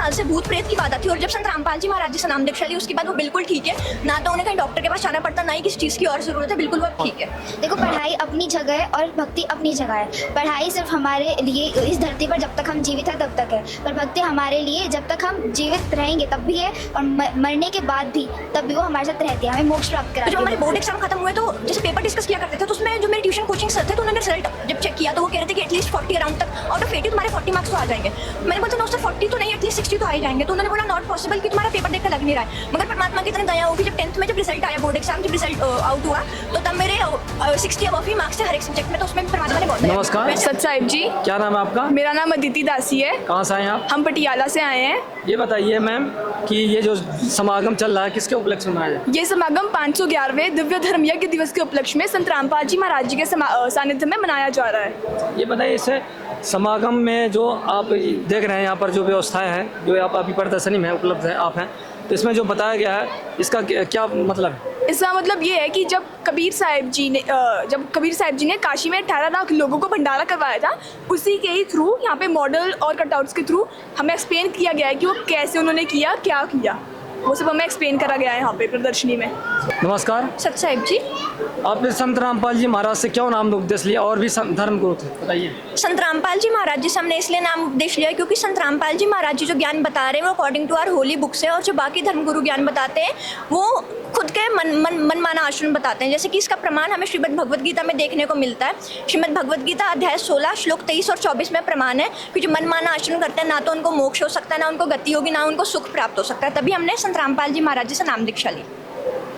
साल से भूत प्रेत की बात आती है, और जब संत रामपाल जी महाराज जी से नाम दीक्षा ली उसके बाद वो बिल्कुल ठीक है। ना तो उन्हें कहीं डॉक्टर के पास जाना पड़ता, ना ही किसी चीज़ की और ज़रूरत है, बिल्कुल वो अब ठीक है। देखो, पढ़ाई अपनी जगह है और भक्ति अपनी जगह है। पढ़ाई सिर्फ हमारे लिए इस धरती पर जब तक हम जीवित हैं तब तक है, पर भक्ति हमारे लिए जब तक हम जीवित रहेंगे तब भी है, और मरने के बाद भी तब भी वो हमारे साथ रहती है, हमें मोक्ष प्राप्त तो कराती जब है। हमारे बोर्ड एग्जाम खत्म हुए तो जैसे पेपर डिस्कस किया करते थे, तो उसमें जो मेरे ट्यूशन कोचिंग सर थे तो उन्होंने रिजल्ट जब चेक किया तो वो कह रहे थे कि एटलीस्ट 40 अराउंड तक आउट ऑफ 80 तुम्हारे 40 मार्क्स तो आ जाएंगे। मैंने बोला नो सर 40 तो नहीं, एटलीस्ट 60 तो आ ही जाएंगे। तो उन्होंने बोला नॉट पॉसिबल कि तुम्हारा पेपर देखकर लग नहीं रहा है। मगर परमात्मा की इतनी दया होगी, जब 10th में जब रिजल्ट आया, बोर्ड एग्जाम जब रिजल्ट आउट हुआ तो तब मेरे 60 अबव ही मार्क्स थे हर एक सब्जेक्ट में, तो उसमें परमात्मा ने बहुत दया की। नमस्कार। सत साहिब जी, क्या नाम है आपका? मेरा नाम अदिति दासी है। कहाँ से आए हैं आप? हम पटियाला से आए हैं। ये बताइए मैम कि ये जो समागम चल रहा है किसके उपलक्ष्य में मनाया जाए? ये समागम 511वें दिव्य धर्म यज्ञ दिवस के उपलक्ष्य में संत रामपाल जी महाराज जी के सानिध्य में मनाया जा रहा है। ये बताइए इसे समागम में जो आप देख रहे हैं यहाँ पर जो व्यवस्थाएं हैं, जो आप अभी प्रदर्शनी में उपलब्ध है आप हैं, तो इसमें जो बताया गया है इसका क्या मतलब है? इसका मतलब ये है कि जब कबीर साहिब जी ने काशी में 18 लाख लोगों को भंडारा करवाया था, उसी के ही थ्रू यहाँ पे मॉडल और कटआउट्स के थ्रू हमें एक्सप्लेन किया गया है कि वो कैसे उन्होंने किया, क्या किया, वो सब हमें एक्सप्लेन करा गया है यहाँ पे प्रदर्शनी में। नमस्कार। सत साहिब जी, आपने संत रामपाल जी महाराज से क्यों नाम उपदेश लिया और भी धर्म गुरु थे, बताइए। संत रामपाल जी महाराज जी से हमने इसलिए नाम उपदेश लिया क्योंकि संत रामपाल जी महाराज जी जो ज्ञान बता रहे हैं वो according to our holy books है, और जो बाकी धर्मगुरु ज्ञान बताते हैं वो खुद के मनमाना आचरण बताते हैं। जैसे कि इसका प्रमाण हमें श्रीमद् भगवद गीता में देखने को मिलता है। श्रीमद् भगवद गीता अध्याय 16 श्लोक 23 और 24 में प्रमाण है कि जो मनमाना आचरण करते हैं ना तो उनको मोक्ष हो सकता है, ना उनको गति होगी, ना उनको सुख प्राप्त हो सकता है। तभी हमने संत रामपाल जी महाराज जी से नाम दीक्षा ली।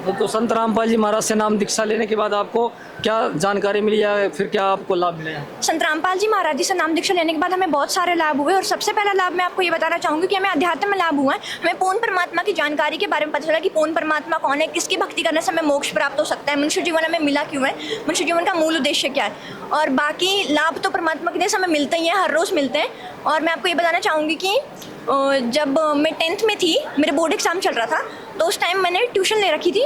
तो संत रामपाल जी महाराज से नाम दीक्षा लेने के बाद आपको क्या जानकारी मिली या फिर क्या आपको लाभ मिला? संत रामपाल जी महाराज जी से नाम दीक्षा लेने के बाद हमें बहुत सारे लाभ हुए, और सबसे पहला लाभ मैं आपको ये बताना चाहूँगी कि हमें अध्यात्म में लाभ हुआ है। हमें पूर्ण परमात्मा की जानकारी के बारे में पता चला कि पूर्ण परमात्मा कौन है, किसकी भक्ति करने से हमें मोक्ष प्राप्त हो सकता है, मनुष्य जीवन हमें मिला क्यों है, मनुष्य जीवन का मूल उद्देश्य क्या है, और बाकी लाभ तो परमात्मा की देन से हमें मिलते ही हैं, हर रोज़ मिलते हैं। और मैं आपको ये बताना चाहूँगी कि जब मैं 10th में थी, मेरे बोर्ड एग्जाम चल रहा था, तो उस टाइम मैंने ट्यूशन ले रखी थी,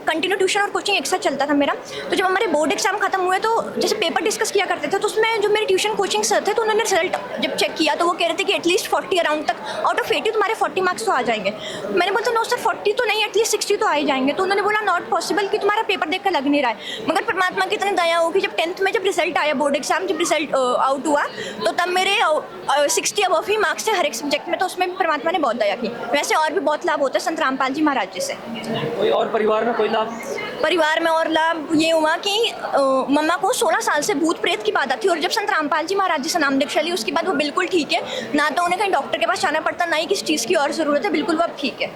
कंटिन्यू ट्यूशन और कोचिंग एक साथ चलता था मेरा। तो जब हमारे बोर्ड एग्जाम खत्म हुए तो जैसे पेपर डिस्कस किया करते थे, तो उसमें जो मेरे ट्यूशन कोचिंग सर थे तो उन्होंने रिजल्ट जब चेक किया तो वो कह रहे थे कि एटलीस्ट 40 अराउंड तक आउट ऑफ 80 तुम्हारे 40 मार्क्स तो आ जाएंगे। मैंने बोला नो सर 40 तो नहीं, एटलीस्ट 60 तो आ ही जाएंगे। तो उन्होंने बोला नॉट पॉसिबल कि तुम्हारा पेपर देखकर लग नहीं रहा है। मगर परमात्मा की इतनी दया होगी, जब 10th में जब रिजल्ट आया, बोर्ड एग्जाम जब रिजल्ट आउट हुआ तो तब मेरे 60 अबव ही मार्क्स थे हर एक सब्जेक्ट में, तो उसमें भी परमात्मा ने बहुत दया की। वैसे और भी बहुत लाभ होता है संत रामपाल जी महाराज जी से। कोई और परिवार में कोई लाभ? परिवार में और लाभ ये हुआ कि मम्मा को 16 साल से भूत प्रेत की बात आती, और जब संत रामपाल जी महाराज जी से नाम दीक्षा ली उसके बाद वो बिल्कुल ठीक है। ना तो उन्हें कहीं डॉक्टर के पास जाना पड़ता, ना ही किसी चीज़ की और ज़रूरत है, बिल्कुल वो अब ठीक है।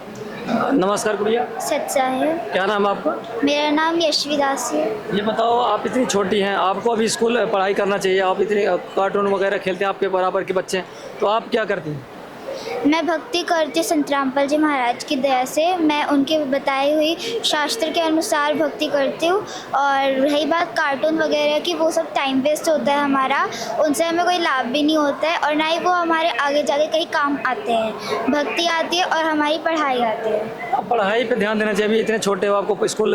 नमस्कार गुड़िया। सत साहिब, क्या नाम है आपका? मेरा नाम यशवी दासी है। ये बताओ, आप इतनी छोटी हैं, आपको अभी स्कूल पढ़ाई करना चाहिए, आप इतने कार्टून वगैरह खेलते हैं, आपके बराबर के बच्चे हैं, तो आप क्या करती हैं? मैं भक्ति करती संत रामपाल जी महाराज की दया से। मैं उनके बताई हुई शास्त्र के अनुसार भक्ति करती हूँ। और रही बात कार्टून वगैरह की, वो सब टाइम वेस्ट होता है हमारा, उनसे हमें कोई लाभ भी नहीं होता है, और ना ही वो हमारे आगे जाके कहीं काम आते हैं। भक्ति आती है और हमारी पढ़ाई आती है। आप पढ़ाई पे ध्यान देना चाहिए। अभी इतने छोटे हो, आपको स्कूल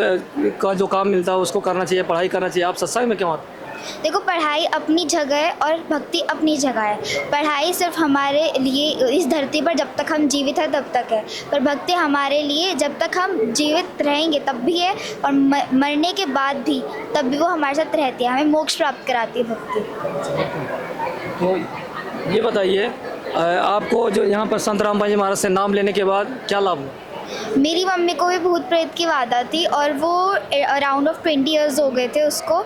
का जो काम मिलता है उसको करना चाहिए, पढ़ाई करना चाहिए। आप सत्संग में क्यों आते? देखो, पढ़ाई अपनी जगह है और भक्ति अपनी जगह है। पढ़ाई सिर्फ हमारे लिए इस धरती पर जब तक हम जीवित हैं तब तक है, पर भक्ति हमारे लिए जब तक हम जीवित रहेंगे तब भी है, और मरने के बाद भी तब भी वो हमारे साथ रहती है, हमें मोक्ष प्राप्त कराती है भक्ति। तो ये बताइए, आपको जो यहाँ पर संत रामपाल जी महाराज से नाम लेने के बाद क्या लाभ हुआ? मेरी मम्मी को भी भूत प्रेत की बाधा थी, और वो अराउंड ऑफ 20 ईयर्स हो गए थे उसको।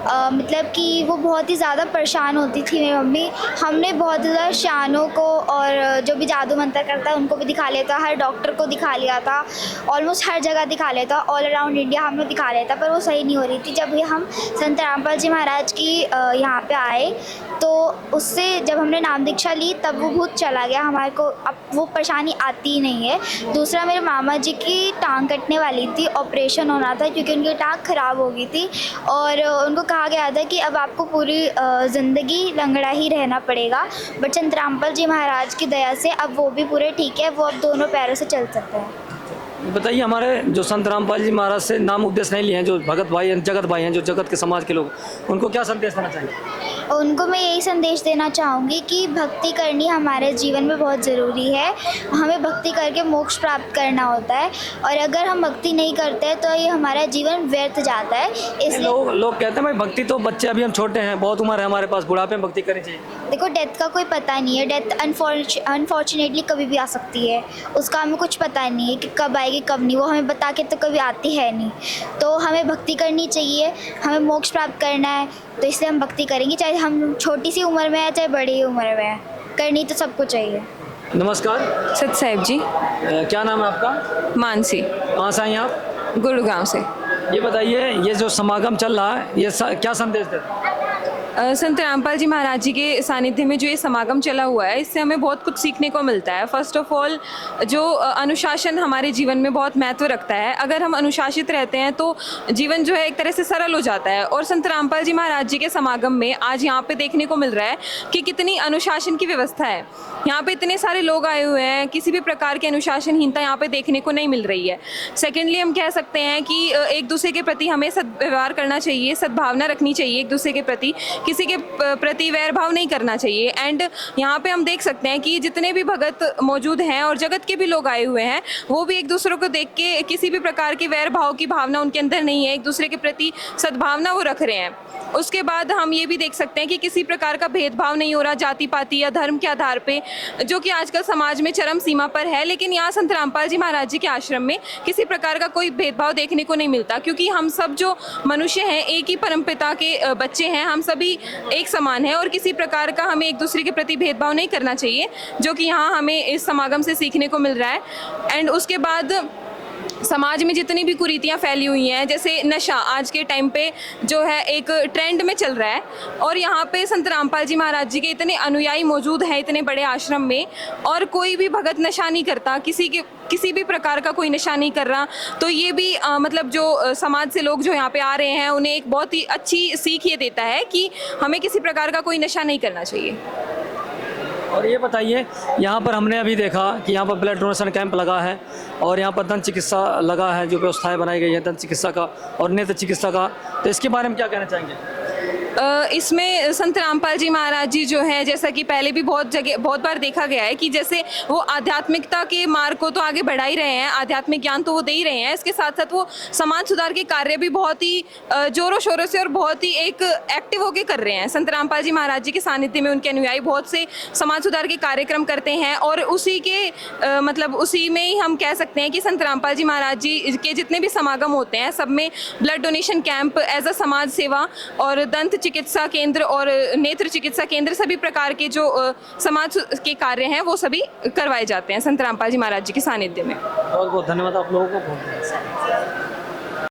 मतलब कि वो बहुत ही ज़्यादा परेशान होती थी मेरी मम्मी। हमने बहुत ज़्यादा शानों को और जो भी जादू मंत्र करता है उनको भी दिखा लिया था, हर डॉक्टर को दिखा लिया था, ऑलमोस्ट हर जगह दिखा लिया था, ऑल अराउंड इंडिया हमने दिखा लिया था, पर वो सही नहीं हो रही थी। जब हम संत रामपाल जी महाराज की यहाँ पे आए तो उससे जब हमने नाम दीक्षा ली तब वो भूत चला गया, हमारे को अब वो परेशानी आती ही नहीं है। दूसरा, मेरे मामा जी की टांग कटने वाली थी, ऑपरेशन होना था क्योंकि उनकी टांग ख़राब हो गई थी, और उनको कहा गया था कि अब आपको पूरी ज़िंदगी लंगड़ा ही रहना पड़ेगा। बट संत रामपाल जी महाराज की दया से अब वो भी पूरे ठीक है, वो अब दोनों पैरों से चल सकते हैं। बताइए, हमारे जो संत रामपाल जी महाराज से नाम उपदेश नहीं लिए हैं, जो भगत भाई हैं, जगत भाई हैं, जो जगत के समाज के लोग, उनको क्या संदेश देना चाहिए? उनको मैं यही संदेश देना चाहूँगी कि भक्ति करनी हमारे जीवन में बहुत ज़रूरी है। हमें भक्ति करके मोक्ष प्राप्त करना होता है, और अगर हम भक्ति नहीं करते हैं तो ये हमारा जीवन व्यर्थ जाता है। इसलिए लोग कहते हैं भाई भक्ति तो बच्चे, अभी हम छोटे हैं, बहुत उम्र है हमारे पास, बुढ़ापे में भक्ति करनी चाहिए। देखो, डेथ का कोई पता नहीं है। डेथ अनफॉर्चुनेटली कभी भी आ सकती है, उसका हमें कुछ पता नहीं है कि कब आएगी कब नहीं, वो हमें बता के तो कभी आती है नहीं। तो हमें भक्ति करनी चाहिए, हमें मोक्ष प्राप्त करना है, तो इसलिए हम भक्ति करेंगे, चाहे हम छोटी सी उम्र में है चाहे बड़ी उम्र में है, करनी तो सबको चाहिए। नमस्कार। सत साहिब जी। क्या नाम है आपका? मानसी, कहाँ से आई हैं आप? गुरुग्राम से। ये बताइए, ये जो समागम चल रहा है, ये क्या संदेश देता है? संत रामपाल जी महाराज जी के सानिध्य में जो ये समागम चला हुआ है, इससे हमें बहुत कुछ सीखने को मिलता है। फर्स्ट ऑफ ऑल, जो अनुशासन हमारे जीवन में बहुत महत्व रखता है। अगर हम अनुशासित रहते हैं तो जीवन जो है एक तरह से सरल हो जाता है। और संत रामपाल जी महाराज जी के समागम में आज यहाँ पे देखने को मिल रहा है कि कितनी अनुशासन की व्यवस्था है। यहाँ पे इतने सारे लोग आए हुए हैं, किसी भी प्रकार की अनुशासनहीनता यहाँ पे देखने को नहीं मिल रही है। सेकेंडली, हम कह सकते हैं कि एक दूसरे के प्रति हमें सद्व्यवहार करना चाहिए, सद्भावना रखनी चाहिए एक दूसरे के प्रति, किसी के प्रति वैर भाव नहीं करना चाहिए। एंड यहाँ पे हम देख सकते हैं कि जितने भी भगत मौजूद हैं और जगत के भी लोग आए हुए हैं, वो भी एक दूसरे को देख के किसी भी प्रकार की वैर भाव की भावना उनके अंदर नहीं है, एक दूसरे के प्रति सद्भावना वो रख रहे हैं। उसके बाद हम ये भी देख सकते हैं कि किसी प्रकार का भेदभाव नहीं हो रहा जाति पाति या धर्म के आधार पे, जो कि आजकल समाज में चरम सीमा पर है। लेकिन यहाँ संत रामपाल जी महाराज जी के आश्रम में किसी प्रकार का कोई भेदभाव देखने को नहीं मिलता, क्योंकि हम सब जो मनुष्य हैं एक ही परमपिता के बच्चे हैं, हम सभी एक समान है, और किसी प्रकार का हमें एक दूसरे के प्रति भेदभाव नहीं करना चाहिए, जो कि यहाँ हमें इस समागम से सीखने को मिल रहा है। एंड उसके बाद समाज में जितनी भी कुरीतियाँ फैली हुई हैं, जैसे नशा आज के टाइम पे जो है एक ट्रेंड में चल रहा है, और यहाँ पे संत रामपाल जी महाराज जी के इतने अनुयायी मौजूद हैं इतने बड़े आश्रम में, और कोई भी भगत नशा नहीं करता, किसी भी प्रकार का कोई नशा नहीं कर रहा। तो ये भी मतलब जो समाज से लोग जो यहाँ पे आ रहे हैं, उन्हें एक बहुत ही अच्छी सीख ये देता है कि हमें किसी प्रकार का कोई नशा नहीं करना चाहिए। और ये बताइए, यहाँ पर हमने अभी देखा कि यहाँ पर ब्लड डोनेशन कैंप लगा है, और यहाँ पर दंत चिकित्सा लगा है, जो व्यवस्थाएं बनाई गई है दंत चिकित्सा का और नेत्र चिकित्सा का, तो इसके बारे में क्या कहना चाहेंगे? इसमें संत रामपाल जी महाराज जी जो है, जैसा कि पहले भी बहुत बार देखा गया है कि जैसे वो आध्यात्मिकता के मार्ग को तो आगे बढ़ा ही रहे हैं, आध्यात्मिक ज्ञान तो वो दे ही रहे हैं, इसके साथ साथ वो समाज सुधार के कार्य भी बहुत ही जोरों शोरों से और बहुत ही एक एक्टिव होके कर रहे हैं। संत रामपाल जी महाराज जी के सानिध्य में उनके अनुयायी बहुत से समाज सुधार के कार्यक्रम करते हैं, और उसी के मतलब उसी में ही हम कह सकते हैं कि संत रामपाल जी महाराज जी के जितने भी समागम होते हैं, सब में blood donation camp as a समाज सेवा और दंत चिकित्सा केंद्र और नेत्र चिकित्सा केंद्र, सभी प्रकार के जो समाज के कार्य हैं वो सभी करवाए जाते हैं संत रामपाल जी महाराज जी के सानिध्य में। बहुत बहुत धन्यवाद आप लोगों को।